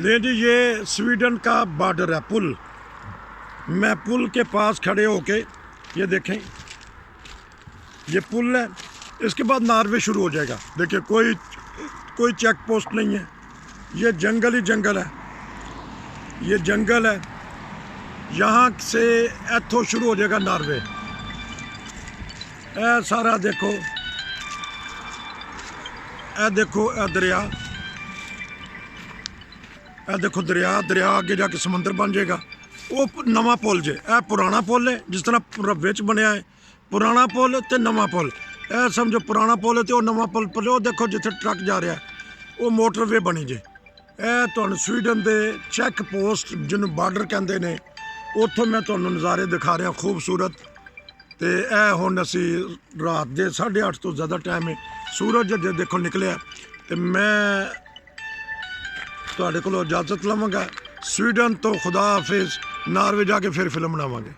ले जी, ये स्वीडन का बॉर्डर है, पुल। मैं पुल के पास खड़े होके ये देखें, ये पुल है। इसके बाद नॉर्वे शुरू हो जाएगा। देखिए, कोई चेक पोस्ट नहीं है, ये जंगल ही जंगल है, ये जंगल है। यहाँ से इथों शुरू हो जाएगा नॉर्वे। ए सारा देखो, ए देखो, ए दरिया, ए देखो दरिया, दरिया आगे जाके समंदर बन जाएगा। वो नवा पुल जे, ए पुराना पुल है, जिस तरह विच बनया है पुराना पुल ते नवा पुल। ए समझो पुराना पुल है तो नवा पुल पर। वो देखो जिथे ट्रक जा रहा है, वो मोटरवे बनी जे। ए तुहानू स्वीडन के चैक पोस्ट जिन्होंने बॉर्डर कहते हैं, उत्थों मैं तुहानू नज़ारे दिखा रहा खूबसूरत। तो यह हुण असी रात के 8:30 तो ज़्यादा टाइम है, सूरज जो देखो निकलिया। तो मैं तुहाडे कोलों इजाजत लवांगा। स्वीडन तो खुदा हाफिज, नॉर्वे जाके फिर फिल्म बनावांगे।